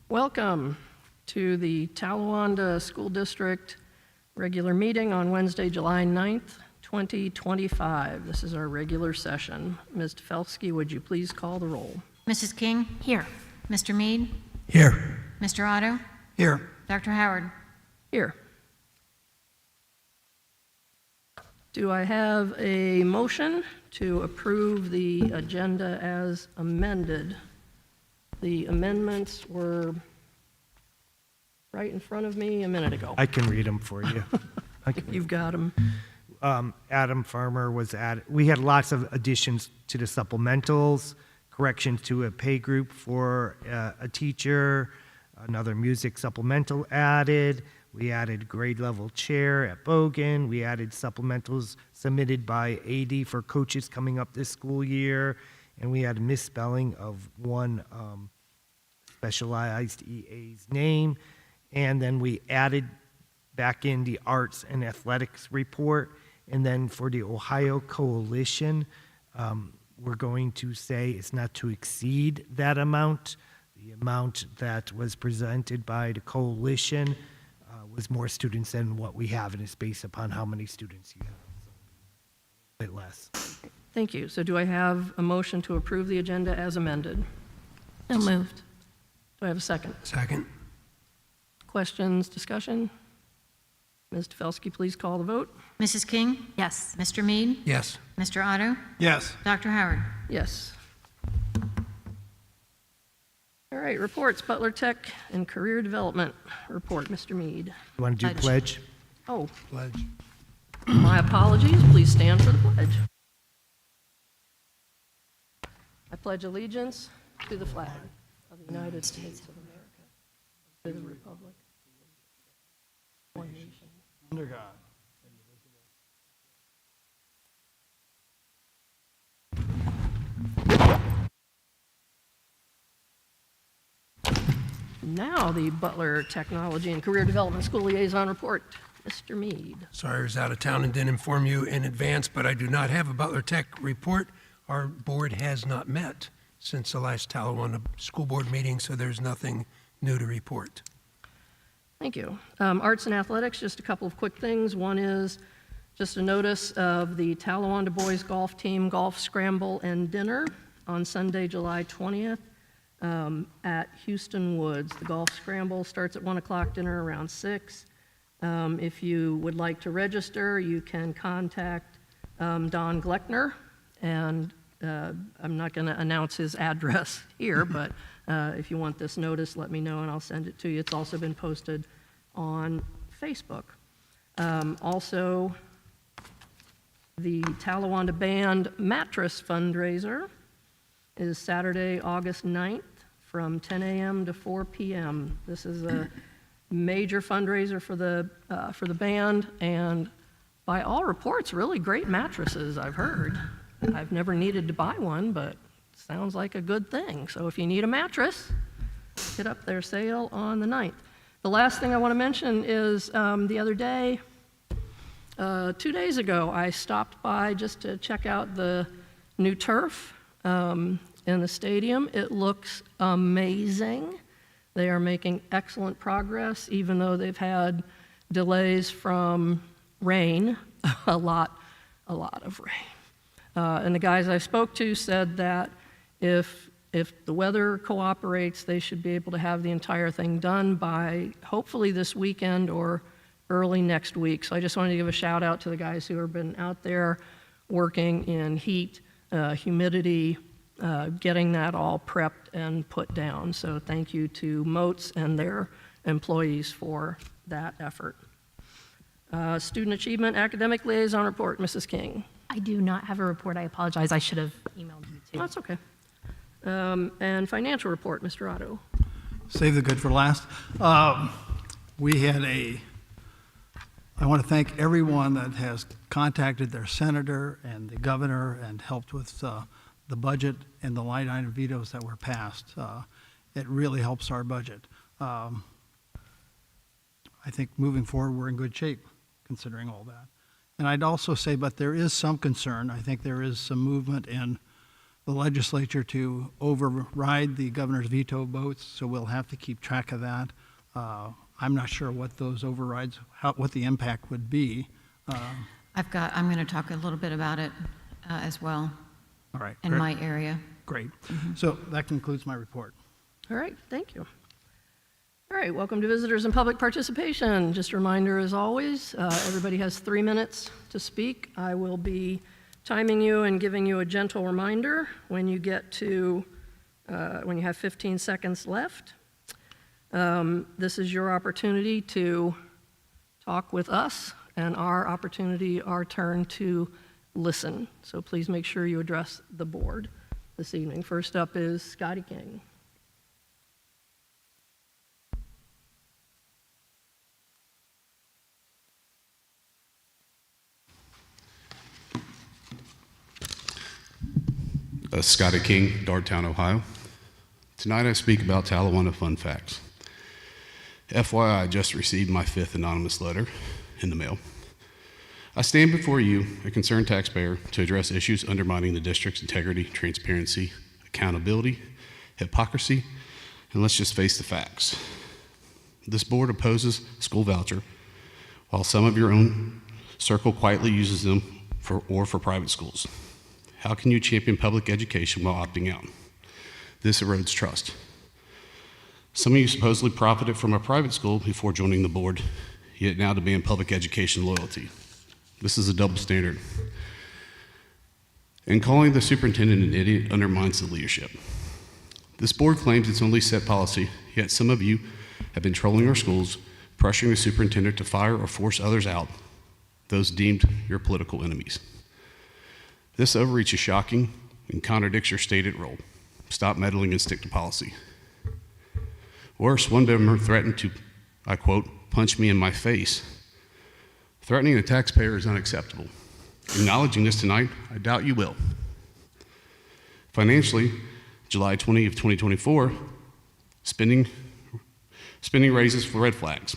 Welcome to the Talawanda School District regular meeting on Wednesday, July 9th, 2025. This is our regular session. Ms. Tefelsky, would you please call the roll? Mrs. King? Here. Mr. Mead? Here. Mr. Otto? Here. Dr. Howard? Here. Do I have a motion to approve the agenda as amended? The amendments were right in front of me a minute ago. I can read them for you. You've got them. Adam Farmer was added. We had lots of additions to the supplementals, corrections to a pay group for a teacher, another music supplemental added. We added grade level chair at Bogan. We added supplementals submitted by AD for coaches coming up this school year. And we had a misspelling of one specialized EA's name. And then we added back in the arts and athletics report. And then for the Ohio Coalition, we're going to say it's not to exceed that amount. The amount that was presented by the coalition was more students than what we have, and it's based upon how many students you have. So a bit less. Thank you. So do I have a motion to approve the agenda as amended? So moved. Do I have a second? Second. Questions, discussion? Ms. Tefelsky, please call the vote. Mrs. King? Yes. Mr. Mead? Yes. Mr. Otto? Yes. Dr. Howard? Yes. All right, reports, Butler Tech and Career Development Report, Mr. Mead. You want to do pledge? Oh, Pledge. my apologies. Please stand for the pledge. I pledge allegiance to the flag of the United States of America, to the republic, one nation. Under God. Now the Butler Technology and Career Development School Liaison Report, Mr. Mead. Sorry I was out of town and didn't inform you in advance, but I do not have a Butler Tech report. Our board has not met since the last Talawanda school board meeting, so there's nothing new to report. Thank you. Arts and athletics, just a couple of quick things. One is just a notice of the Talawanda boys golf team golf scramble and dinner on Sunday, July 20th at Houston Woods. The golf scramble starts at 1 o'clock, dinner around 6. If you would like to register, you can contact Don Gleckner, and I'm not going to announce his address here, but if you want this notice, let me know and I'll send it to you. It's also been posted on Facebook. Also, the Talawanda Band Mattress Fundraiser is Saturday, August 9th from 10 a.m. to 4 p.m. This is a major fundraiser for the band, and by all reports, really great mattresses, I've heard. I've never needed to buy one, but sounds like a good thing. So if you need a mattress, hit up their sale on the 9th. The last thing I want to mention is the other day, 2 days ago, I stopped by just to check out the new turf in the stadium. It looks amazing. They are making excellent progress, even though they've had delays from rain, a lot of rain. And the guys I spoke to said that if the weather cooperates, they should be able to have the entire thing done by hopefully this weekend or early next week. So I just wanted to give a shout out to the guys who have been out there working in heat, humidity, getting that all prepped and put down. So thank you to Moats and their employees for that effort. Student Achievement Academic Liaison Report, Mrs. King. I do not have a report. I apologize. I should have emailed you too. That's okay. And Financial Report, Mr. Otto. Save the good for last. I want to thank everyone that has contacted their senator and the governor and helped with the budget and the line item vetoes that were passed. It really helps our budget. I think moving forward, we're in good shape considering all that. And I'd also say, but there is some concern. I think there is some movement in the legislature to override the governor's veto votes, so we'll have to keep track of that. I'm not sure what those overrides, what the impact would be. I'm going to talk a little bit about it as well All right. in my area. Great. So that concludes my report. All right, thank you. All right, welcome to visitors and public participation. Just a reminder, as always, everybody has 3 minutes to speak. I will be timing you and giving you a gentle reminder when you get to, when you have 15 seconds left. This is your opportunity to talk with us and our opportunity, our turn to listen. So please make sure you address the board this evening. First up is Scotty King. Scotty King, Dartown, Ohio. Tonight I speak about Talawanda fun facts. FYI, I just received my 5th anonymous letter in the mail. I stand before you, a concerned taxpayer, to address issues undermining the district's integrity, transparency, accountability, hypocrisy, and let's just face the facts. This board opposes school voucher, while some of your own circle quietly uses them for private schools. How can you champion public education while opting out? This erodes trust. Some of you supposedly profited from a private school before joining the board, yet now demand public education loyalty. This is a double standard. And calling the superintendent an idiot undermines the leadership. This board claims it's only set policy, yet some of you have been trolling our schools, pressuring the superintendent to fire or force others out, those deemed your political enemies. This overreach is shocking and contradicts your stated role. Stop meddling and stick to policy. Worse, one member threatened to, I quote, punch me in my face. Threatening a taxpayer is unacceptable. Acknowledging this tonight, I doubt you will. Financially, July 20 of 2024, spending raises for red flags.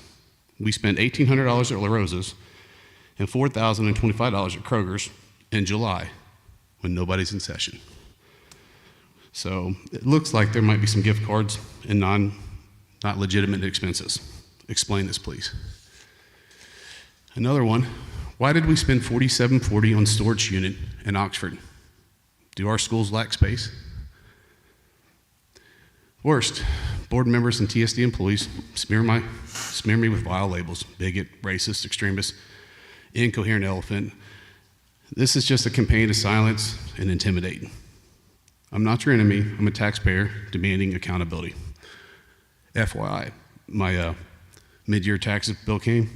We spent $1,800 at La Rosa's and $4,025 at Kroger's in July when nobody's in session. So it looks like there might be some gift cards and not legitimate expenses. Explain this, please. Another one, why did we spend $47.40 on storage unit in Oxford? Do our schools lack space? Worst, board members and TSD employees smear me with vile labels: bigot, racist, extremist, incoherent elephant. This is just a campaign to silence and intimidate. I'm not your enemy. I'm a taxpayer demanding accountability. FYI, my mid-year taxes bill came.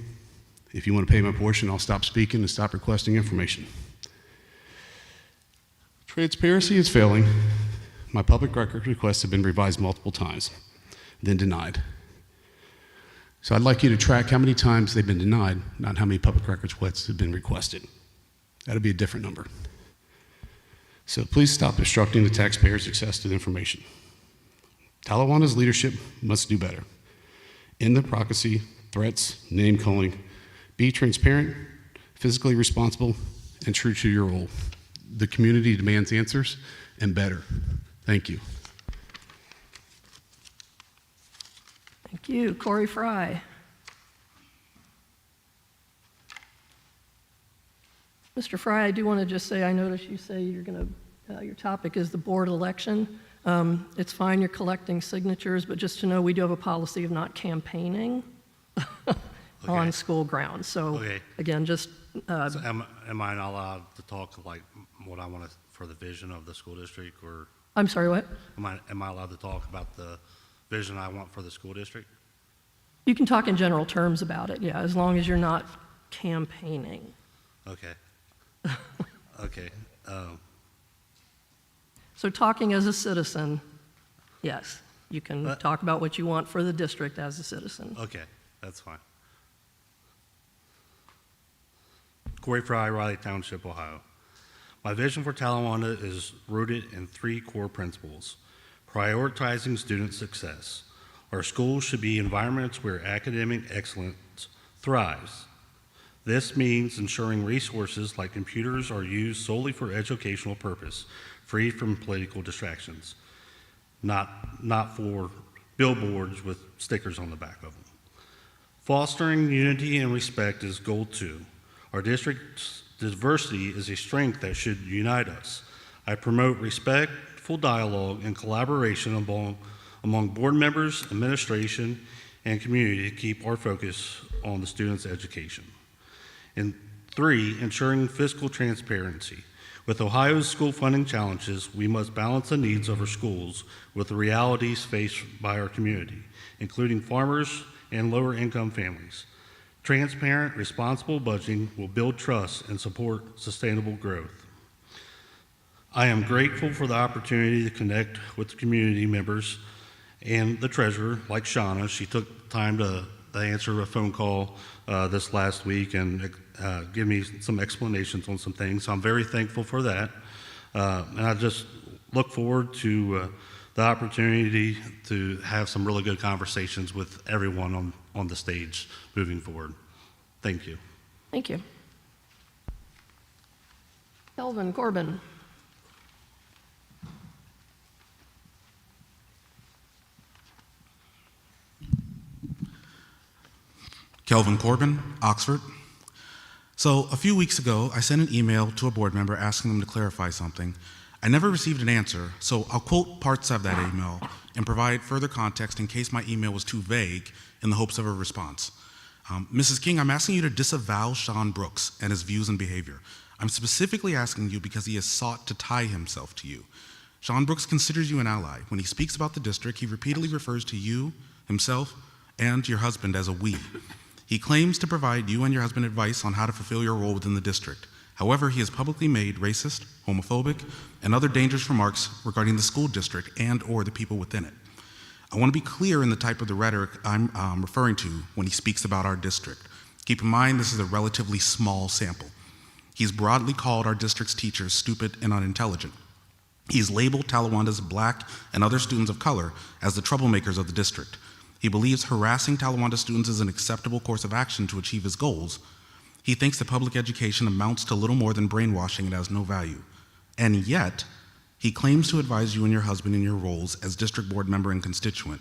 If you want to pay my portion, I'll stop speaking and stop requesting information. Transparency is failing. My public record requests have been revised multiple times, then denied. So I'd like you to track how many times they've been denied, not how many public records requests have been requested. That'll be a different number. So please stop obstructing the taxpayers' access to the information. Talawanda's leadership must do better. End the proxy, threats, name calling. Be transparent, physically responsible, and true to your role. The community demands answers, and better. Thank you. Thank you. Corey Fry. Mr. Fry, I do want to just say, I noticed you say you're going to, your topic is the board election. It's fine you're collecting signatures, but just to know, we do have a policy of not campaigning on school grounds. So again, just. So am I not allowed to talk like what I want for the vision of the school district, or I'm sorry, what? am I allowed to talk about the vision I want for the school district? You can talk in general terms about it, yeah, as long as you're not campaigning. Okay. Okay. So talking as a citizen, yes, you can talk about what you want for the district as a citizen. Okay, that's fine. Corey Fry, Riley Township, Ohio. My vision for Talawanda is rooted in 3 core principles: prioritizing student success. Our schools should be environments where academic excellence thrives. This means ensuring resources like computers are used solely for educational purpose, free from political distractions, not for billboards with stickers on the back of them. Fostering unity and respect is goal 2. Our district's diversity is a strength that should unite us. I promote respectful dialogue and collaboration among board members, administration, and community to keep our focus on the students' education. And 3, ensuring fiscal transparency. With Ohio's school funding challenges, we must balance the needs of our schools with the realities faced by our community, including farmers and lower income families. Transparent, responsible budgeting will build trust and support sustainable growth. I am grateful for the opportunity to connect with the community members and the treasurer, like Shauna. She took time to answer a phone call this last week and give me some explanations on some things. So I'm very thankful for that. And I just look forward to the opportunity to have some really good conversations with everyone on the stage moving forward. Thank you. Thank you. Kelvin Corbin. Kelvin Corbin, Oxford. So a few weeks ago, I sent an email to a board member asking them to clarify something. I never received an answer, so I'll quote parts of that email and provide further context in case my email was too vague in the hopes of a response. Mrs. King, I'm asking you to disavow Sean Brooks and his views and behavior. I'm specifically asking you because he has sought to tie himself to you. Sean Brooks considers you an ally. When he speaks about the district, he repeatedly refers to you, himself, and your husband as a we. He claims to provide you and your husband advice on how to fulfill your role within the district. However, he has publicly made racist, homophobic, and other dangerous remarks regarding the school district and or the people within it. I want to be clear in the type of the rhetoric I'm referring to when he speaks about our district. Keep in mind, this is a relatively small sample. He's broadly called our district's teachers stupid and unintelligent. He's labeled Talawanda's Black and other students of color as the troublemakers of the district. He believes harassing Talawanda students is an acceptable course of action to achieve his goals. He thinks that public education amounts to little more than brainwashing and has no value. And yet, he claims to advise you and your husband in your roles as district board member and constituent.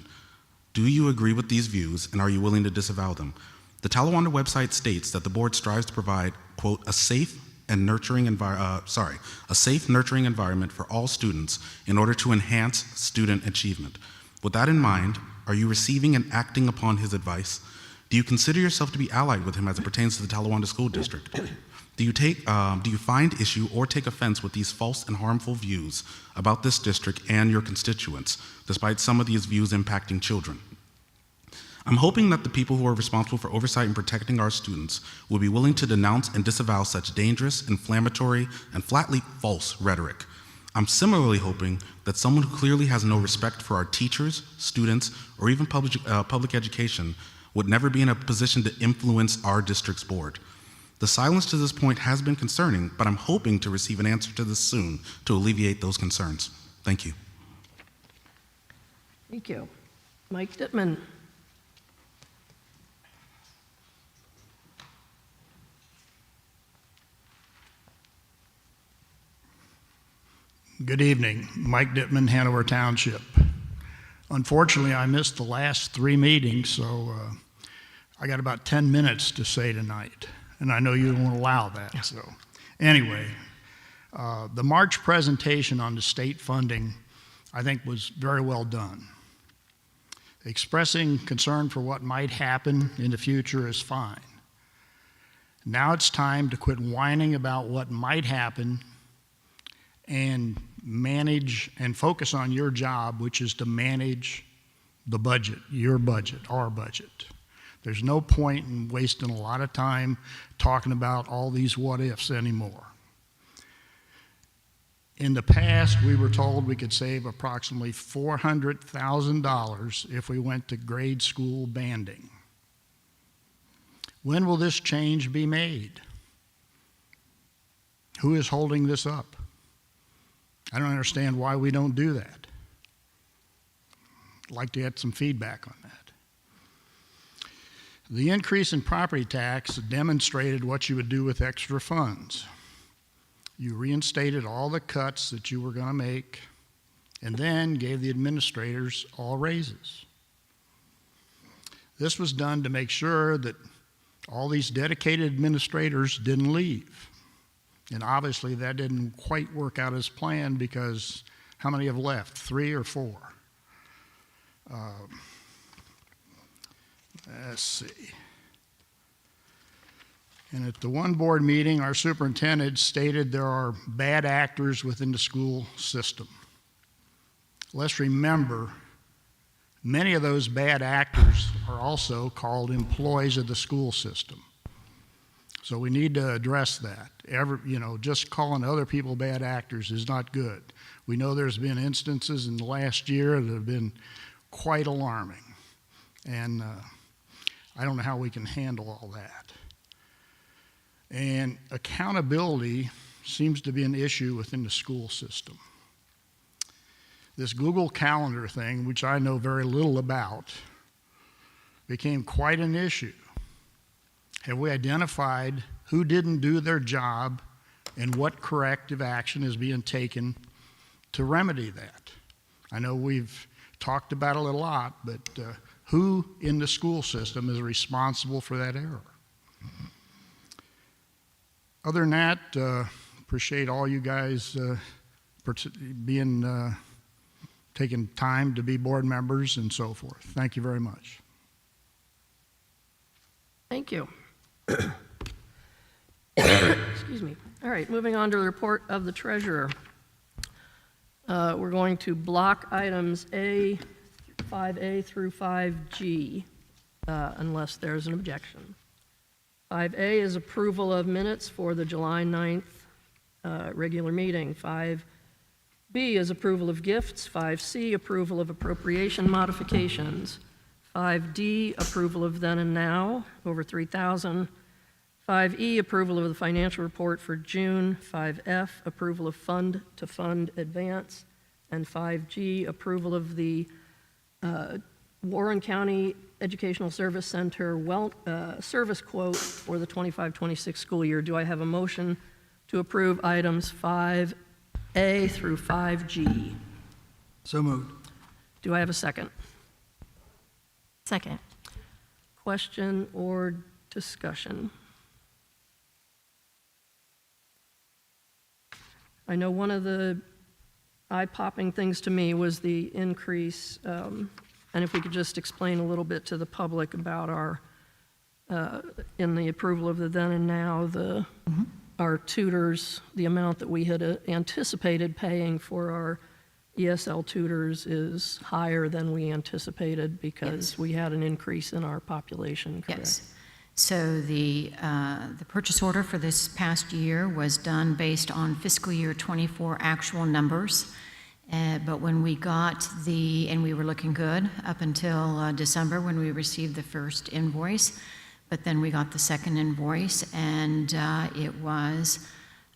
Do you agree with these views, and are you willing to disavow them? The Talawanda website states that the board strives to provide, quote, a safe nurturing environment for all students in order to enhance student achievement. With that in mind, are you receiving and acting upon his advice? Do you consider yourself to be allied with him as it pertains to the Talawanda School District? Do you find issue or take offense with these false and harmful views about this district and your constituents, despite some of these views impacting children? I'm hoping that the people who are responsible for oversight and protecting our students will be willing to denounce and disavow such dangerous, inflammatory, and flatly false rhetoric. I'm similarly hoping that someone who clearly has no respect for our teachers, students, or even public education would never be in a position to influence our district's board. The silence to this point has been concerning, but I'm hoping to receive an answer to this soon to alleviate those concerns. Thank you. Thank you. Mike Dittman. Good evening. Mike Dittman, Hanover Township. Unfortunately, I missed the last 3 meetings, so I got about 10 minutes to say tonight, and I know you won't allow that. So anyway, the March presentation on the state funding, I think, was very well done. Expressing concern for what might happen in the future is fine. Now it's time to quit whining about what might happen and manage and focus on your job, which is to manage the budget, your budget, our budget. There's no point in wasting a lot of time talking about all these what ifs anymore. In the past, we were told we could save approximately $400,000 if we went to grade school banding. When will this change be made? Who is holding this up? I don't understand why we don't do that. I'd like to get some feedback on that. The increase in property tax demonstrated what you would do with extra funds. You reinstated all the cuts that you were going to make, and then gave the administrators all raises. This was done to make sure that all these dedicated administrators didn't leave. And obviously that didn't quite work out as planned, because how many have left? 3 or 4? Let's see. And at the one board meeting, our superintendent stated there are bad actors within the school system. Let's remember, many of those bad actors are also called employees of the school system. So we need to address that. Just calling other people bad actors is not good. We know there's been instances in the last year that have been quite alarming. And I don't know how we can handle all that. And accountability seems to be an issue within the school system. This Google Calendar thing, which I know very little about, became quite an issue. Have we identified who didn't do their job and what corrective action is being taken to remedy that? I know we've talked about it a lot, but who in the school system is responsible for that error? Other than that, appreciate all you guys taking time to be board members and so forth. Thank you very much. Thank you. Excuse me. All right, moving on to the report of the treasurer. We're going to block items 5A through 5G, unless there's an objection. 5A is approval of minutes for the July 9th regular meeting. 5B is approval of gifts. 5C, approval of appropriation modifications. 5D, approval of then and now, over $3,000. 5E, approval of the financial report for June. 5F, approval of fund-to-fund advance. And 5G, approval of the Warren County Educational Service Center service quote for the 25-26 school year. Do I have a motion to approve items 5A through 5G? So moved. Do I have a second? Second. Question or discussion? I know one of the eye-popping things to me was the increase, and if we could just explain a little bit to the public about our, in the approval of the then and now, our tutors, the amount that we had anticipated paying for our ESL tutors is higher than we anticipated because we had an increase in our population, correct? Yes. So the purchase order for this past year was done based on fiscal year 24 actual numbers. But when we got and we were looking good up until December when we received the first invoice, but then we got the second invoice, and it was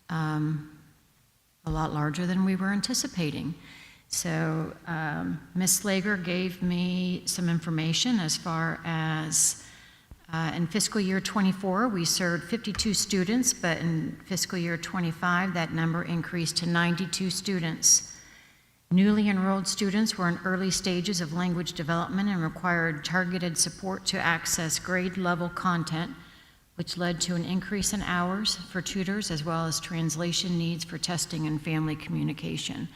a lot larger than we were anticipating. So Ms. Slager gave me some information as far as in fiscal year 24, we served 52 students, but in fiscal year 25, that number increased to 92 students. Newly enrolled students were in early stages of language development and required targeted support to access grade-level content, which led to an increase in hours for tutors as well as translation needs for testing and family communication.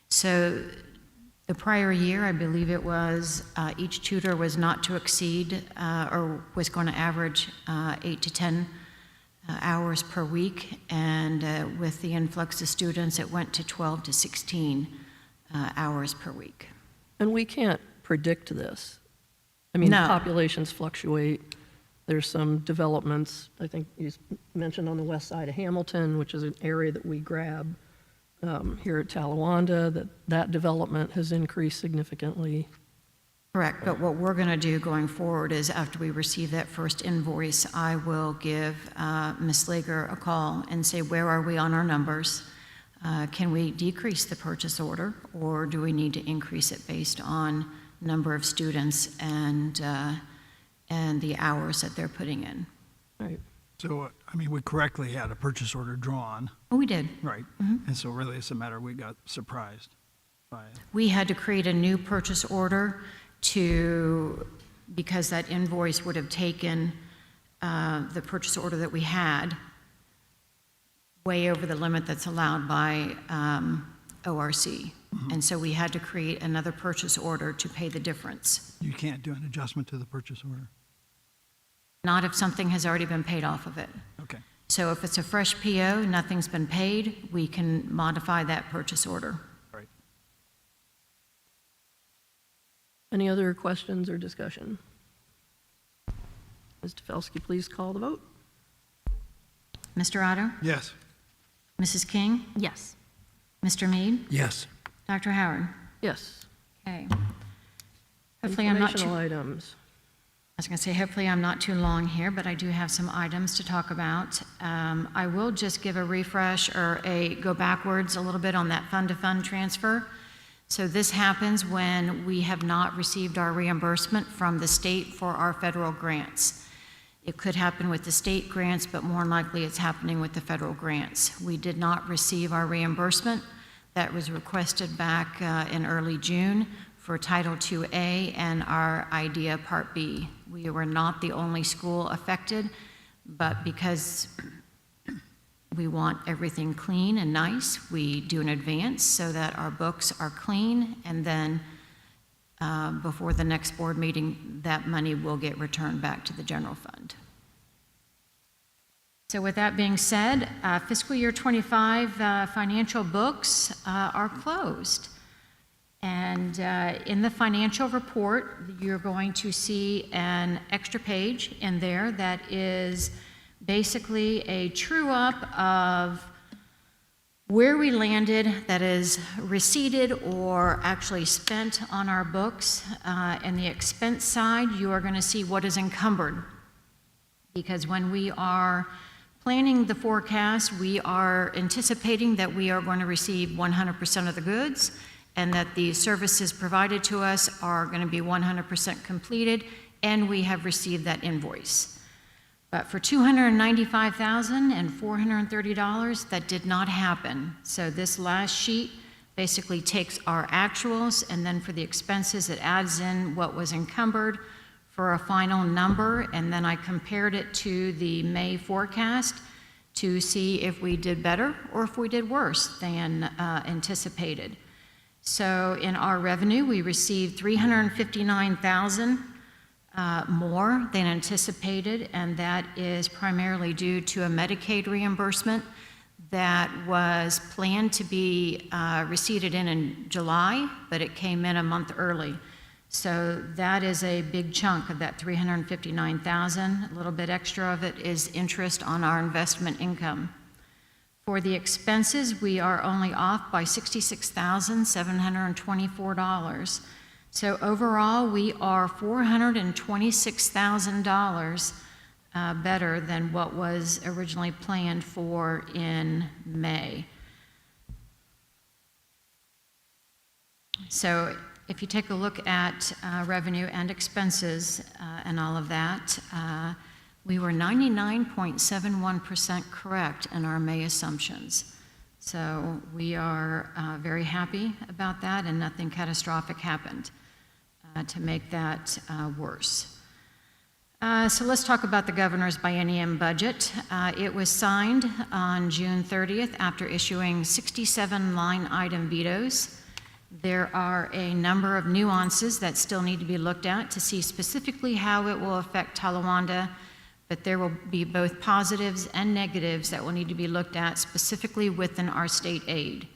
So the prior year, I believe it was, each tutor was not to exceed or was going to average 8 to 10 hours per week, and with the influx of students, it went to 12 to 16 hours per week. And we can't predict this. I mean, No. populations fluctuate. There's some developments, I think you mentioned on the west side of Hamilton, which is an area that we grab here at Talawanda, that development has increased significantly. Correct, but what we're going to do going forward is after we receive that first invoice, I will give Ms. Slager a call and say, where are we on our numbers? Can we decrease the purchase order, or do we need to increase it based on number of students and the hours that they're putting in? Right. So, I mean, we correctly had a purchase order drawn, Oh, we did. right? And so really it's a matter we got surprised by it. We had to create a new purchase order because that invoice would have taken the purchase order that we had way over the limit that's allowed by ORC. And so we had to create another purchase order to pay the difference. You can't do an adjustment to the purchase order. Not if something has already been paid off of it. Okay. So if it's a fresh PO, nothing's been paid, we can modify that purchase order. Right. Any other questions or discussion? Ms. Tefelsky, please call the vote. Mr. Otto? Yes. Mrs. King? Yes. Mr. Mead? Yes. Dr. Howard? Yes. Okay. Hopefully I'm not too, Informational items. I was going to say, hopefully I'm not too long here, but I do have some items to talk about. I will just give a refresh or go backwards a little bit on that fund-to-fund transfer. So this happens when we have not received our reimbursement from the state for our federal grants. It could happen with the state grants, but more likely it's happening with the federal grants. We did not receive our reimbursement. That was requested back in early June for Title IIA and our IDEA Part B. We were not the only school affected, but because we want everything clean and nice, we do an advance so that our books are clean, and then before the next board meeting, that money will get returned back to the general fund. So with that being said, fiscal year 25 financial books are closed. And in the financial report, you're going to see an extra page in there that is basically a true-up of where we landed that is receipted or actually spent on our books. In the expense side, you are going to see what is encumbered. Because when we are planning the forecast, we are anticipating that we are going to receive 100% of the goods, and that the services provided to us are going to be 100% completed, and we have received that invoice. But for $295,430, that did not happen. So this last sheet basically takes our actuals, and then for the expenses, it adds in what was encumbered for a final number, and then I compared it to the May forecast to see if we did better or if we did worse than anticipated. So in our revenue, we received $359,000 more than anticipated, and that is primarily due to a Medicaid reimbursement that was planned to be receipted in July, but it came in a month early. So that is a big chunk of that $359,000. A little bit extra of it is interest on our investment income. For the expenses, we are only off by $66,724. So overall, we are $426,000 better than what was originally planned for in May. So if you take a look at revenue and expenses and all of that, we were 99.71% correct in our May assumptions. So we are very happy about that, and nothing catastrophic happened to make that worse. So let's talk about the governor's biennium budget. It was signed on June 30th after issuing 67 line item vetoes. There are a number of nuances that still need to be looked at to see specifically how it will affect Talawanda, but there will be both positives and negatives that will need to be looked at specifically within our state aid.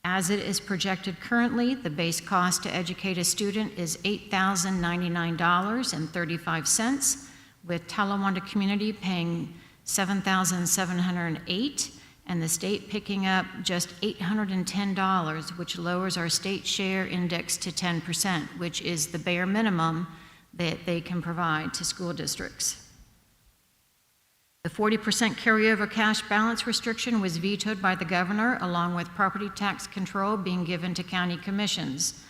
As it is projected currently, the base cost to educate a student is $8,099.35, with Talawanda Community paying $7,708, and the state picking up just $810, which lowers our state share index to 10%, which is the bare minimum that they can provide to school districts. The 40% carryover cash balance restriction was vetoed by the governor, along with property tax control being given to county commissions.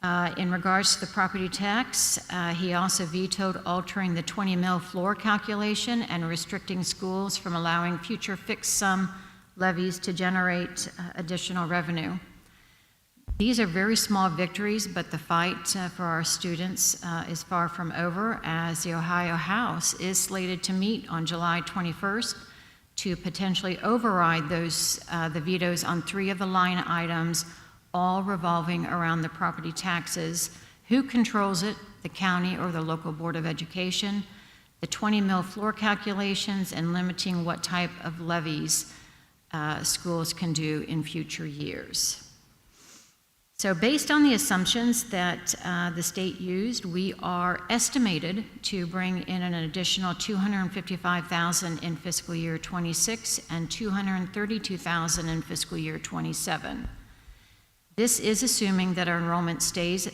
In regards to the property tax, he also vetoed altering the 20 mil floor calculation and restricting schools from allowing future fixed sum levies to generate additional revenue. These are very small victories, but the fight for our students is far from over, as the Ohio House is slated to meet on July 21st to potentially override the vetoes on 3 of the line items, all revolving around the property taxes. Who controls it, the county or the local board of education, the 20 mil floor calculations, and limiting what type of levies schools can do in future years. So based on the assumptions that the state used, we are estimated to bring in an additional $255,000 in fiscal year 26 and $232,000 in fiscal year 27. This is assuming that our enrollment stays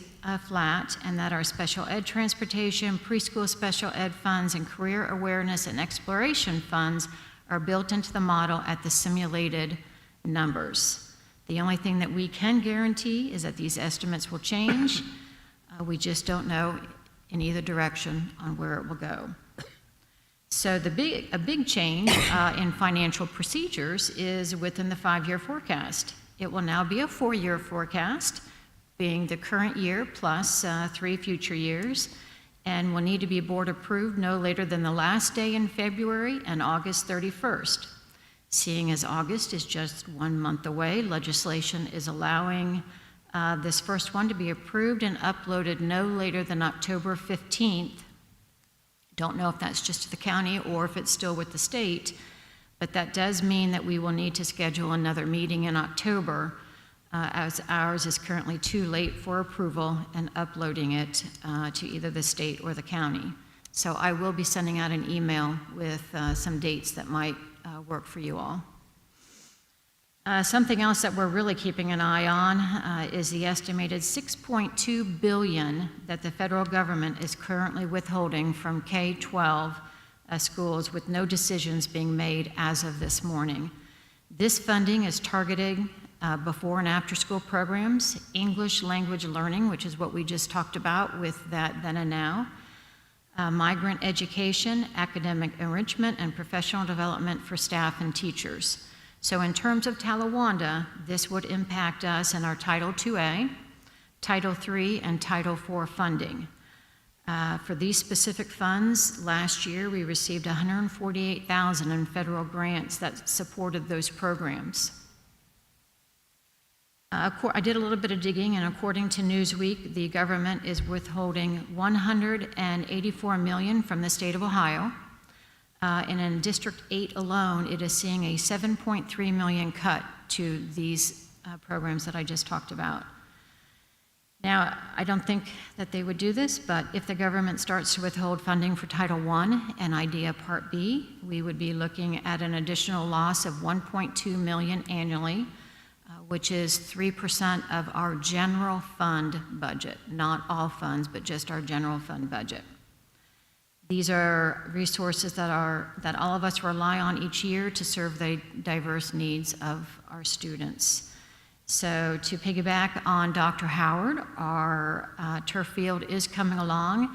flat and that our special ed transportation, preschool special ed funds, and career awareness and exploration funds are built into the model at the simulated numbers. The only thing that we can guarantee is that these estimates will change. We just don't know in either direction on where it will go. So a big change in financial procedures is within the 5-year forecast. It will now be a 4-year forecast, being the current year plus 3 future years, and will need to be board approved no later than the last day in February and August 31st. Seeing as August is just 1 month away, legislation is allowing this first one to be approved and uploaded no later than October 15th. Don't know if that's just to the county or if it's still with the state, but that does mean that we will need to schedule another meeting in October, as ours is currently too late for approval and uploading it to either the state or the county. So I will be sending out an email with some dates that might work for you all. Something else that we're really keeping an eye on is the estimated $6.2 billion that the federal government is currently withholding from K-12 schools with no decisions being made as of this morning. This funding is targeted before and after school programs, English language learning, which is what we just talked about with that then and now, migrant education, academic enrichment, and professional development for staff and teachers. So in terms of Talawanda, this would impact us in our Title IIA, Title III, and Title IV funding. For these specific funds, last year we received $148,000 in federal grants that supported those programs. I did a little bit of digging, and according to Newsweek, the government is withholding $184 million from the state of Ohio. And in District 8 alone, it is seeing a $7.3 million cut to these programs that I just talked about. Now, I don't think that they would do this, but if the government starts to withhold funding for Title I and IDEA Part B, we would be looking at an additional loss of $1.2 million annually, which is 3% of our general fund budget, not all funds, but just our general fund budget. These are resources that all of us rely on each year to serve the diverse needs of our students. So to piggyback on Dr. Howard, our turf field is coming along.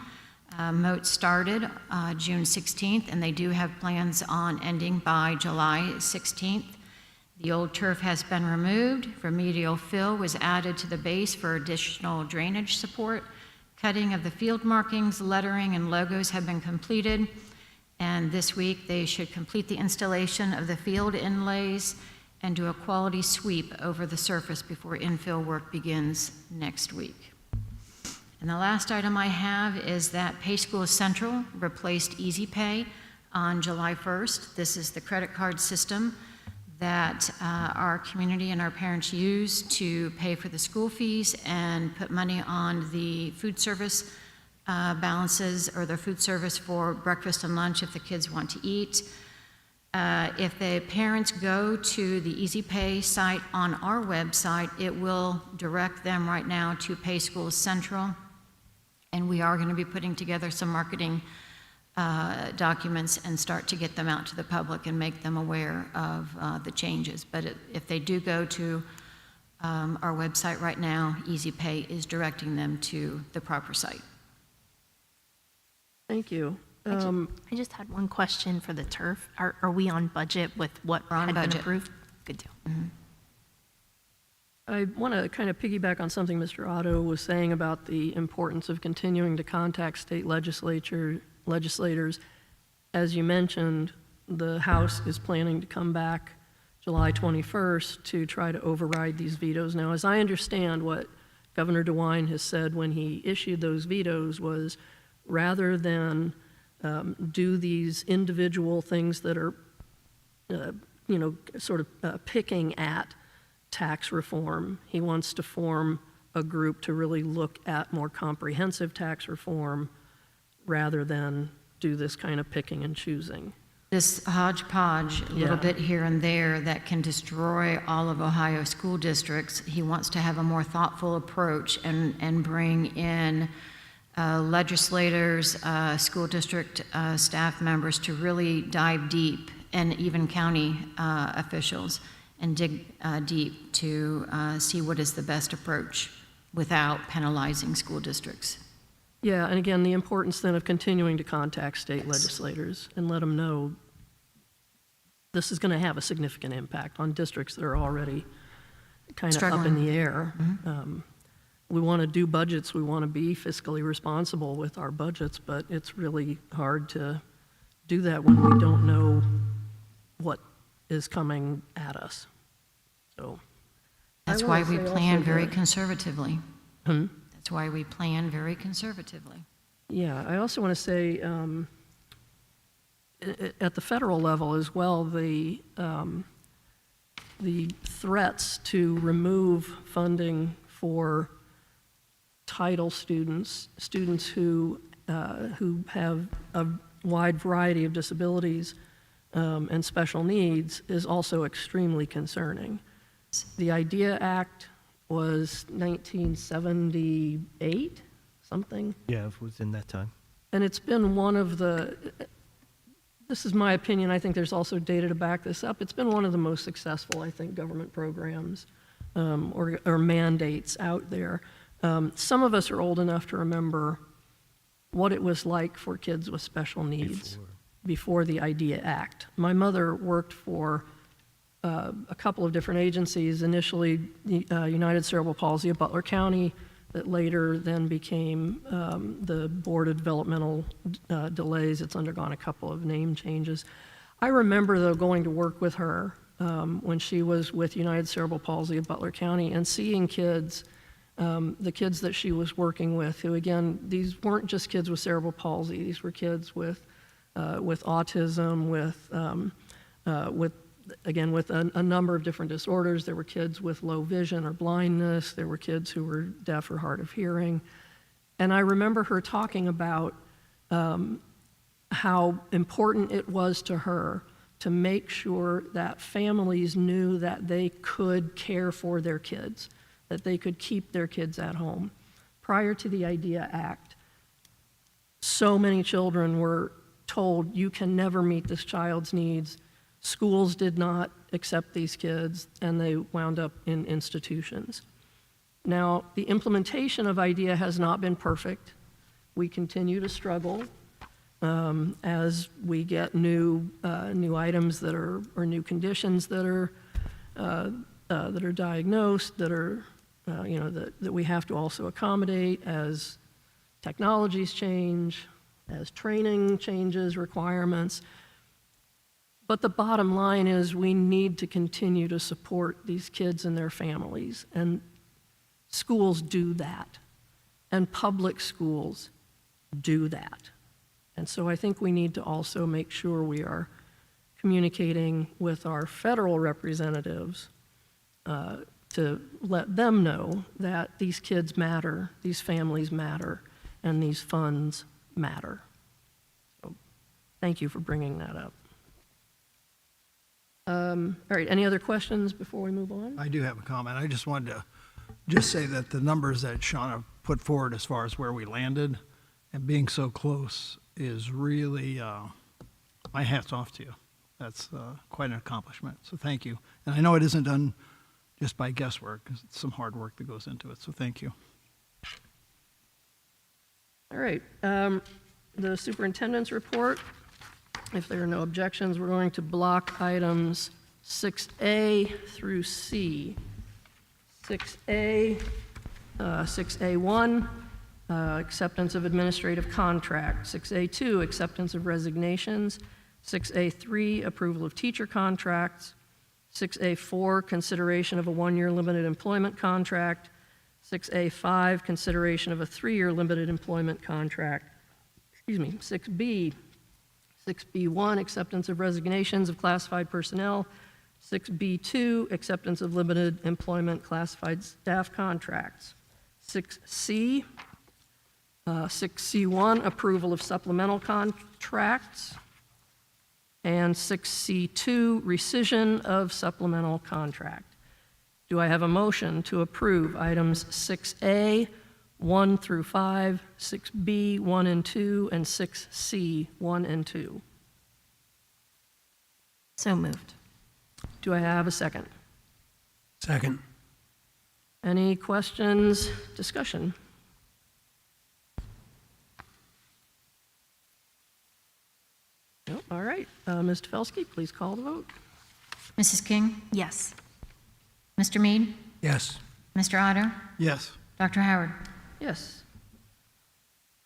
Moat started June 16th, and they do have plans on ending by July 16th. The old turf has been removed. Remedial fill was added to the base for additional drainage support. Cutting of the field markings, lettering, and logos have been completed. And this week, they should complete the installation of the field inlays and do a quality sweep over the surface before infill work begins next week. And the last item I have is that Pay School Central replaced Easy Pay on July 1st. This is the credit card system that our community and our parents use to pay for the school fees and put money on the food service balances, or the food service for breakfast and lunch if the kids want to eat. If the parents go to the Easy Pay site on our website, it will direct them right now to Pay School Central, and we are going to be putting together some marketing documents and start to get them out to the public and make them aware of the changes. But if they do go to Our website right now, Easy Pay, is directing them to the proper site. Thank you. I just had one question for the turf. Are we on budget with what We're on had been budget. approved? Good deal. I want to kind of piggyback on something Mr. Otto was saying about the importance of continuing to contact state legislators. As you mentioned, the House is planning to come back July 21st to try to override these vetoes. Now, as I understand what Governor DeWine has said when he issued those vetoes was rather than do these individual things that are, sort of picking at tax reform, he wants to form a group to really look at more comprehensive tax reform rather than do this kind of picking and choosing. This hodgepodge, a little Yeah. bit here and there, that can destroy all of Ohio school districts. He wants to have a more thoughtful approach and bring in legislators, school district staff members to really dive deep, and even county officials, and dig deep to see what is the best approach without penalizing school districts. Yeah, and again, the importance then of continuing to contact state legislators and let them know this is going to have a significant impact on districts that are already kind of up in Struggling. the air. We want to do budgets, we want to be fiscally responsible with our budgets, but it's really hard to do that when we don't know what is coming at us. So That's I why wanna we say plan also very that- conservatively. Hmm? That's why we plan very conservatively. Yeah, I also want to say, at the federal level as well, the threats to remove funding for Title students, students who have a wide variety of disabilities and special needs, is also extremely concerning. The IDEA Act was 1978, something. Yeah, it was in that time. And it's been one of this is my opinion, I think there's also data to back this up. It's been one of the most successful, I think, government programs or mandates out there. Some of us are old enough to remember what it was like for kids with special needs before the IDEA Act. My mother worked for a couple of different agencies, initially United Cerebral Palsy of Butler County, that later then became the Board of Developmental Delays. It's undergone a couple of name changes. I remember, though, going to work with her when she was with United Cerebral Palsy of Butler County and seeing kids, the kids that she was working with, who, again, these weren't just kids with cerebral palsy. These were kids with autism, with a number of different disorders. There were kids with low vision or blindness. There were kids who were deaf or hard of hearing. And I remember her talking about how important it was to her to make sure that families knew that they could care for their kids, that they could keep their kids at home. Prior to the IDEA Act, so many children were told, you can never meet this child's needs. Schools did not accept these kids, and they wound up in institutions. Now, the implementation of IDEA has not been perfect. We continue to struggle as we get new items that are, or new conditions that are diagnosed, that are, that we have to also accommodate as technologies change, as training changes, requirements. But the bottom line is we need to continue to support these kids and their families, and schools do that, and public schools do that. And so I think we need to also make sure we are communicating with our federal representatives to let them know that these kids matter, these families matter, and these funds matter. So thank you for bringing that up. All right, any other questions before we move on? I do have a comment. I just wanted to just say that the numbers that Shauna put forward as far as where we landed and being so close is really, my hat's off to you. That's quite an accomplishment, so thank you. And I know it isn't done just by guesswork. 'Cause it's some hard work that goes into it, so thank you. All right, the superintendent's report. If there are no objections, we're going to block items 6A through C. 6A, 6A1, acceptance of administrative contract. 6A2, acceptance of resignations. 6A3, approval of teacher contracts. 6A4, consideration of a one-year limited employment contract. 6A5, consideration of a three-year limited employment contract. 6B, 6B1, acceptance of resignations of classified personnel. 6B2, acceptance of limited employment classified staff contracts. 6C, 6C1, approval of supplemental contracts. And 6C2, rescission of supplemental contract. Do I have a motion to approve items 6A, 1 through 5, 6B, 1 and 2, and 6C, 1 and 2? So moved. Do I have a second? Second. Any questions, discussion? No? All right. Ms. Tefelsky, please call the vote. Mrs. King? Yes. Mr. Mead? Yes. Mr. Otter? Yes. Dr. Howard? Yes.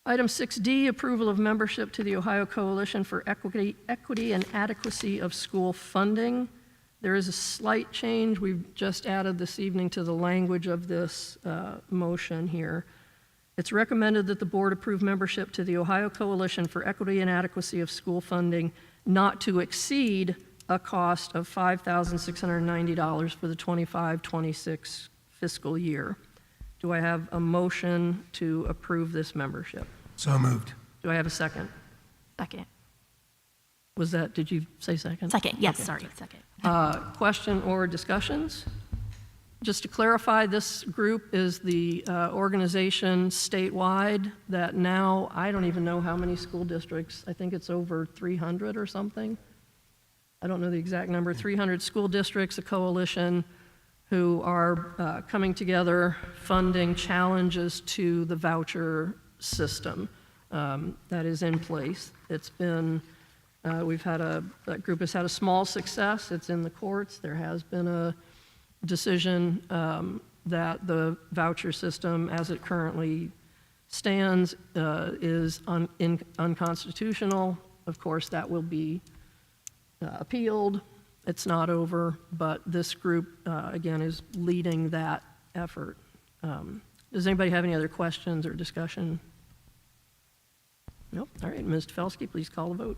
Item 6D, approval of membership to the Ohio Coalition for Equity and Adequacy of School Funding. There is a slight change we've just added this evening to the language of this motion here. It's recommended that the board approve membership to the Ohio Coalition for Equity and Adequacy of School Funding not to exceed a cost of $5,690 for the 25-26 fiscal year. Do I have a motion to approve this membership? So moved. Do I have a second? Second. Was that, did you say second? Second, yes, Okay. sorry, second. Question or discussions? Just to clarify, this group is the organization statewide that now, I don't even know how many school districts, I think it's over 300 or something. I don't know the exact number, 300 school districts, a coalition who are coming together, funding challenges to the voucher system that is in place. It's been, that group has had a small success. It's in the courts. There has been a decision that the voucher system as it currently stands is unconstitutional. Of course, that will be appealed. It's not over, but this group, again, is leading that effort. Does anybody have any other questions or discussion? Nope. All right, Ms. Tefelsky, please call the vote.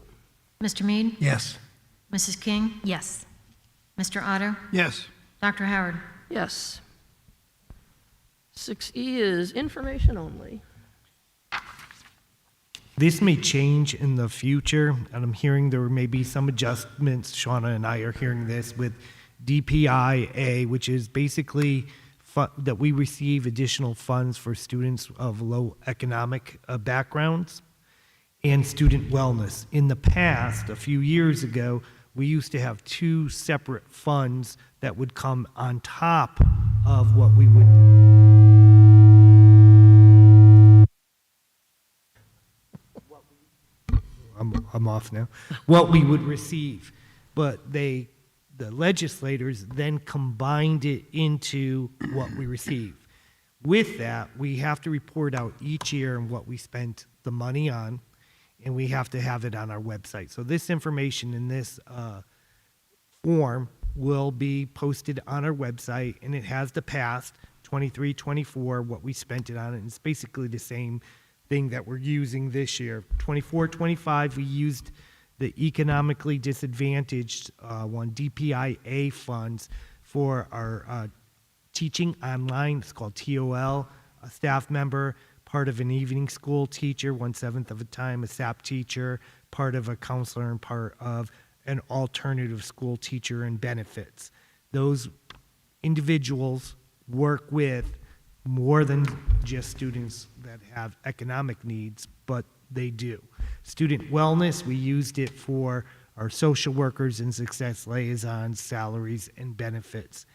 Mr. Mead? Yes. Mrs. King? Yes. Mr. Otter? Yes. Dr. Howard? Yes. 6E is information only. This may change in the future, and I'm hearing there may be some adjustments. Shauna and I are hearing this with DPIA, which is basically that we receive additional funds for students of low economic backgrounds and student wellness. In the past, a few years ago, we used to have two separate funds that would come on top of what we would. I'm off now. What we would receive, but the legislators then combined it into what we receive. With that, we have to report out each year on what we spent the money on, and we have to have it on our website. So this information in this form will be posted on our website, and it has the past 23, 24, what we spent it on, and it's basically the same thing that we're using this year. 24, 25, we used the economically disadvantaged one, DPIA funds, for our teaching online. It's called TOL, a staff member, part of an evening school teacher, 1/7 of a time, a SAP teacher, part of a counselor, and part of an alternative school teacher and benefits. Those individuals work with more than just students that have economic needs, but they do. Student wellness, we used it for our social workers and success liaisons, salaries and benefits.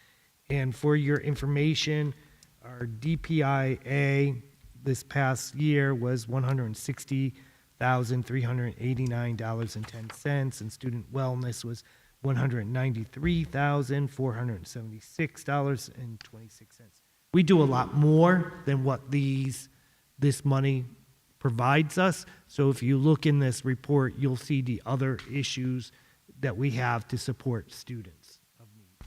And for your information, our DPIA this past year was $160,389.10, and student wellness was $193,476.26. We do a lot more than what this money provides us. So if you look in this report, you'll see the other issues that we have to support students of need.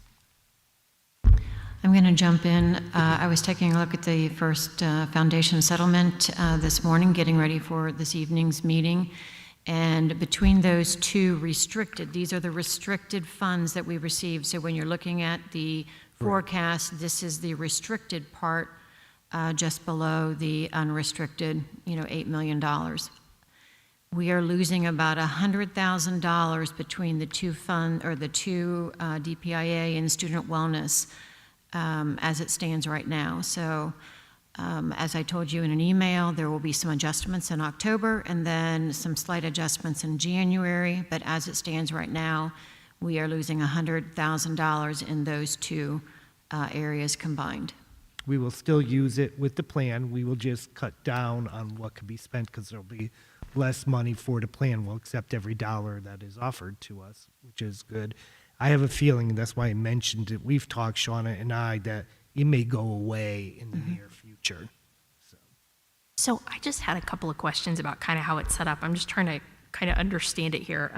I'm going to jump in. I was taking a look at the first foundation settlement this morning, getting ready for this evening's meeting. And between those two restricted, these are the restricted funds that we received. So when you're looking at the forecast, this is the restricted part, just below the unrestricted, $8 million. We are losing about $100,000 between the two DPIA and student wellness as it stands right now. So as I told you in an email, there will be some adjustments in October and then some slight adjustments in January. But as it stands right now, we are losing $100,000 in those two areas combined. We will still use it with the plan. We will just cut down on what could be spent because there'll be less money for the plan. We'll accept every dollar that is offered to us, which is good. I have a feeling, and that's why I mentioned it, we've talked, Shauna and I, that it may go away in the near future. So I just had a couple of questions about kind of how it's set up. I'm just trying to kind of understand it here.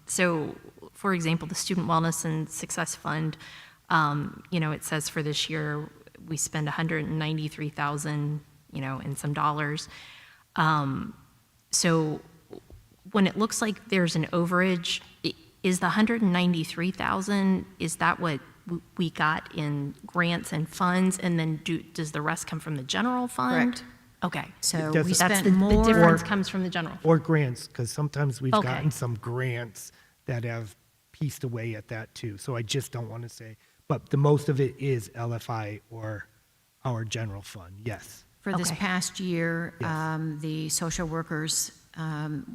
So, for example, the Student Wellness and Success Fund, it says for this year we spend $193,000, and some dollars. So when it looks like there's an overage, is the $193,000, is that what we got in grants and funds, and then does the rest come from the general fund? Correct. Okay. So It we doesn't- spent The more. difference comes from the general fund. Or grants, because sometimes we've Okay. gotten some grants that have pieced away at that too. So I just don't want to say, but the most of it is LFI or our general fund, yes. For this Okay. past year, Yes. the social workers,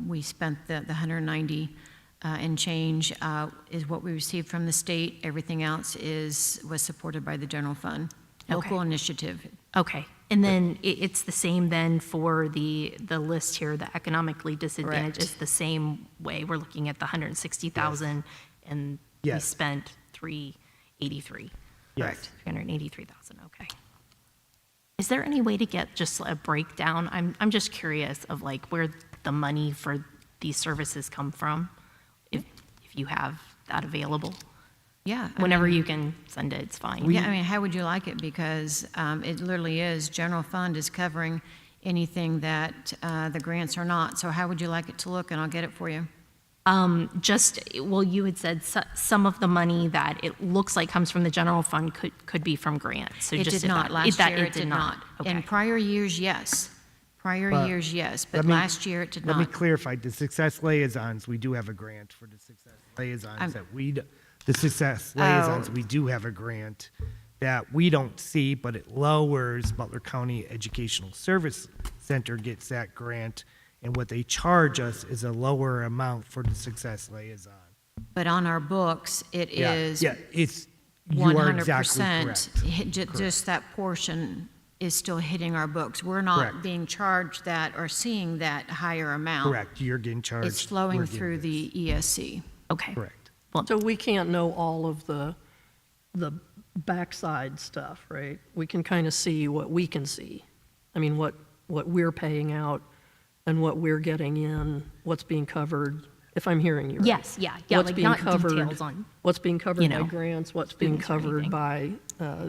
we spent the 190 and change is what we received from the state. Everything else was supported by the general fund, local Okay. initiative. Okay. And then it's the same then for the list here, the economically disadvantaged Correct. is the same way. We're looking at the 160,000 and we Yes. spent 383. Yes. 383,000, okay. Is there any way to get just a breakdown? I'm just curious of like where the money for these services come from, if you have that available. Yeah. I Whenever mean, you can send it, it's fine. Yeah, I mean, how would you like it? Because it literally is, general fund is covering anything that the grants are not. So how would you like it to look? And I'll get it for you. You had said some of the money that it looks like comes from the general fund could be from grants. So It just did if not. that- Last that year, it did not. In Okay. prior years, yes. Prior But years, yes, but let me- last year, it did Let me not. clarify, the Success Liaisons, we do have a grant for the Success Liaisons the Success Liaisons, Oh. we do have a grant that we don't see, but it lowers Butler County Educational Service Center gets that grant, and what they charge us is a lower amount for the Success Liaison. But on our books, it is Yeah, it's, you are exactly 100%. correct. Just that portion is still hitting our books. We're not Correct. being charged that or seeing that higher amount. Correct, you're getting charged. It's flowing we're getting through this. the ESC. Okay. Correct. So we can't know all of the backside stuff, right? We can kind of see what we can see. I mean, what we're paying out and what we're getting in, what's being covered, if I'm hearing you right. Yes, yeah, What's like being not covered- details on. What's being covered you by know, grants, what's being students or covered anything. by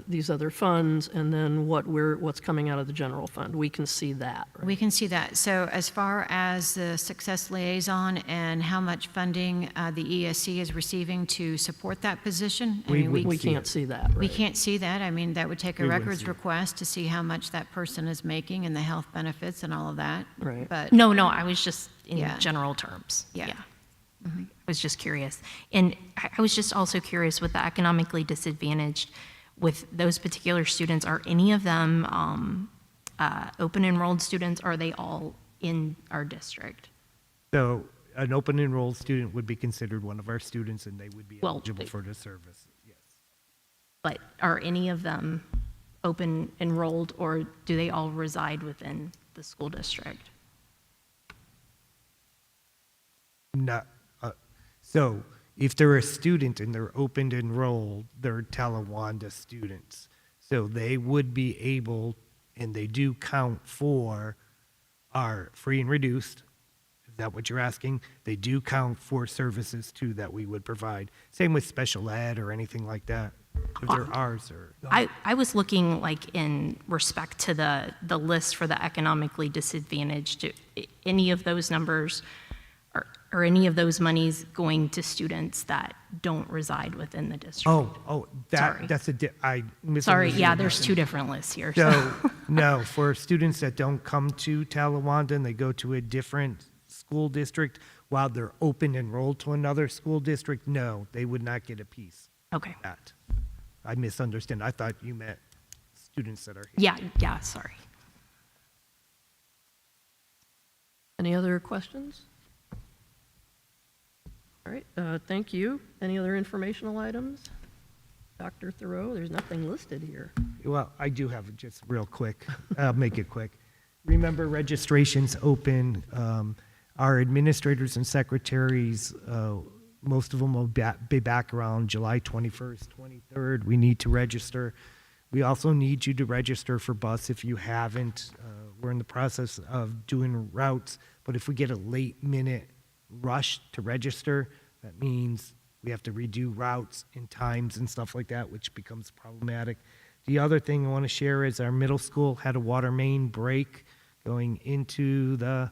these other funds, and then what's coming out of the general fund. We can see that, right? We can see that. So as far as the Success Liaison and how much funding the ESC is receiving to support that position, I We mean, wouldn't We see can't it. see that, we right? can't see that. I mean, that would take a We wouldn't records see it. request to see how much that person is making and the health benefits and all of that. Right. But No, I was just in Yeah. general terms. Yeah. I was just curious. And I was just also curious with the economically disadvantaged, with those particular students, are any of them open enrolled students? Are they all in our district? So an open enrolled student would be considered one of our students, and they would be Well, eligible they- for the service, yes. but are any of them open enrolled, or do they all reside within the school district? Not, so if they're a student and they're open enrolled, they're Talawanda students. So they would be able, and they do count for our free and reduced. Is that what you're asking? They do count for services too that we would provide. Same with special ed or anything like that. If they're ours or. I was looking like in respect to the list for the economically disadvantaged. Any of those numbers, are any of those monies going to students that don't reside within the district? Oh, Sorry. that's I misunderstood. Sorry, yeah, there's two different lists here. So, no, for students that don't come to Talawanda and they go to a different school district while they're open enrolled to another school district, no, they would not get a piece Okay, of that. I misunderstand. I thought you meant students that are here. yeah, sorry. Any other questions? All right, thank you. Any other informational items? Dr. Thoreau, there's nothing listed here. Well, I do have it just real quick. I'll make it quick. Remember, registration's open. Our administrators and secretaries, most of them will be back around July 21st, 23rd. We need to register. We also need you to register for bus if you haven't. We're in the process of doing routes, but if we get a late minute rush to register, that means we have to redo routes and times and stuff like that, which becomes problematic. The other thing I want to share is our middle school had a water main break going into the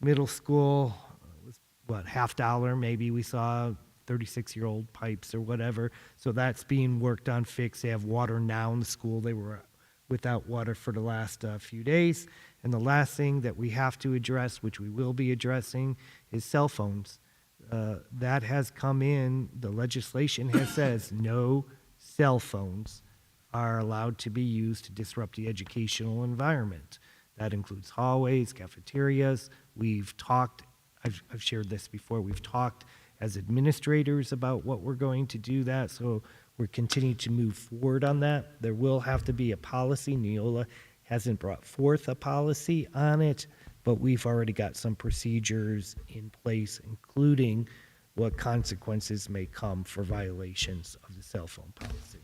middle school. It was, what, $50 maybe. We saw 36-year-old pipes or whatever. So that's being worked on, fixed. They have water now in the school. They were without water for the last few days. And the last thing that we have to address, which we will be addressing, is cell phones. That has come in, the legislation has says no cell phones are allowed to be used to disrupt the educational environment. That includes hallways, cafeterias. We've talked, I've shared this before, we've talked as administrators about what we're going to do that, so we're continuing to move forward on that. There will have to be a policy. Neola hasn't brought forth a policy on it, but we've already got some procedures in place, including what consequences may come for violations of the cell phone policy.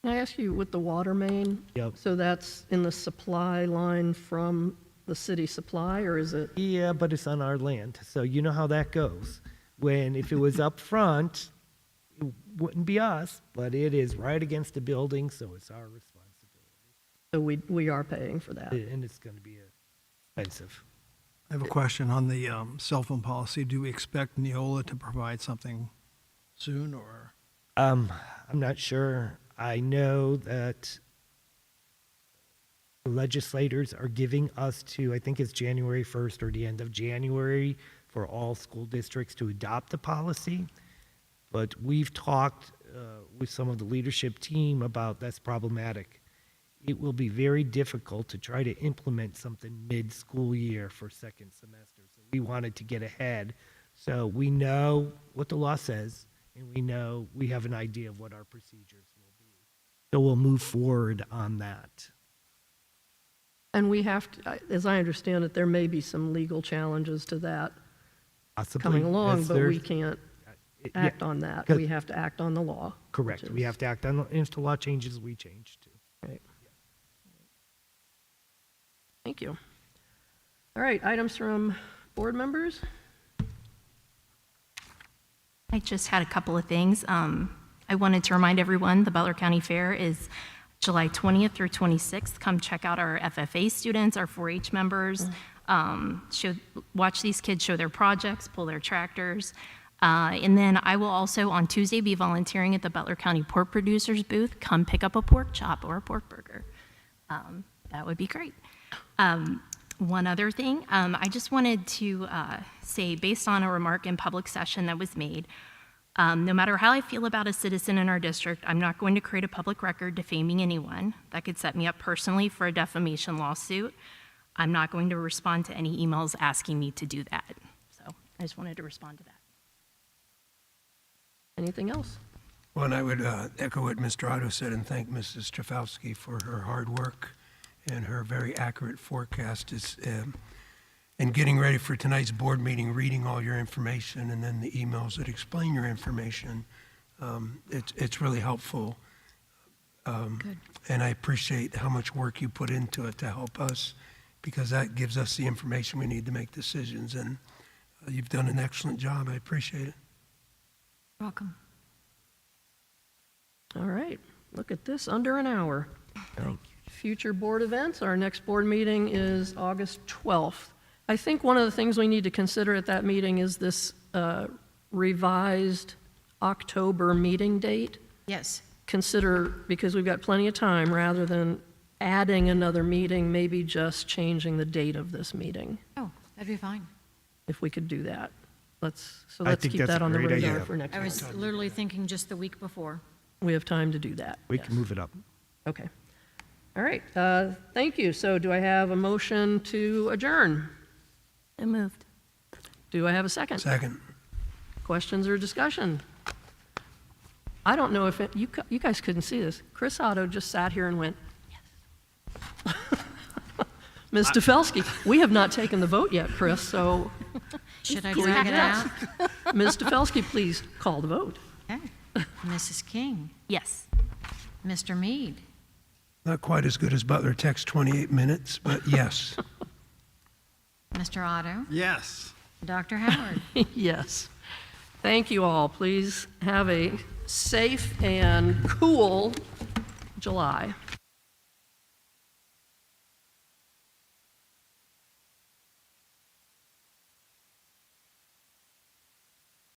Can I ask you, with the water main? Yep. So that's in the supply line from the city supply, or is it? Yeah, but it's on our land, so you know how that goes. When, if it was up front, it wouldn't be us, but it is right against the building, so it's our responsibility. So we are paying for that. And it's going to be expensive. I have a question on the cell phone policy. Do we expect Neola to provide something soon, or? I'm not sure. I know that the legislators are giving us to, I think it's January 1st or the end of January, for all school districts to adopt the policy. But we've talked with some of the leadership team about that's problematic. It will be very difficult to try to implement something mid-school year for second semester. So we wanted to get ahead. So we know what the law says, and we know we have an idea of what our procedures will be. So we'll move forward on that. And we have to, as I understand it, there may be some legal challenges to that Possibly. coming along, Yes, but there's- we can't yeah, act on that. 'cause- We have to act on the law. Correct. which We is- have to act on, if the law changes, we change too. Right. Thank you. All right, items from board members? I just had a couple of things. I wanted to remind everyone, the Butler County Fair is July 20th through 26th. Come check out our FFA students, our 4-H members. Watch these kids show their projects, pull their tractors. And then I will also on Tuesday be volunteering at the Butler County Pork Producers booth. Come pick up a pork chop or a pork burger. That would be great. One other thing, I just wanted to say, based on a remark in public session that was made, no matter how I feel about a citizen in our district, I'm not going to create a public record defaming anyone. That could set me up personally for a defamation lawsuit. I'm not going to respond to any emails asking me to do that. So I just wanted to respond to that. Anything else? Well, and I would echo what Mr. Otto said and thank Mrs. Trafalski for her hard work and her very accurate forecast. And getting ready for tonight's board meeting, reading all your information and then the emails that explain your information, it's really helpful. Good. And I appreciate how much work you put into it to help us, because that gives us the information we need to make decisions. And you've done an excellent job. I appreciate it. Welcome. All right, look at this, under an hour. Future board events, our next board meeting is August 12th. I think one of the things we need to consider at that meeting is this revised October meeting date. Yes. Consider, because we've got plenty of time, rather than adding another meeting, maybe just changing the date of this meeting, Oh, that'd be fine. if we could do that. Let's I think keep that's that a on the great radar idea. for next I month. was literally thinking just the week before. We have time to do that. We yes. can move it up. Okay. All right, thank you. So do I have a motion to adjourn? I moved. Do I have a second? Second. Questions or discussion? I don't know if you guys couldn't see this. Chris Otto just sat here and went, yes. Ms. Stafelsky, we have not taken the vote yet, Chris, so Should I drag it out? Ms. Stafelsky, please call the vote. Okay. Mrs. King, Yes. Mr. Mead, Not quite as good as Butler Tech's 28 minutes, but yes. Mr. Otto, Yes. Dr. Howard. Yes. Thank you all. Please have a safe and cool July.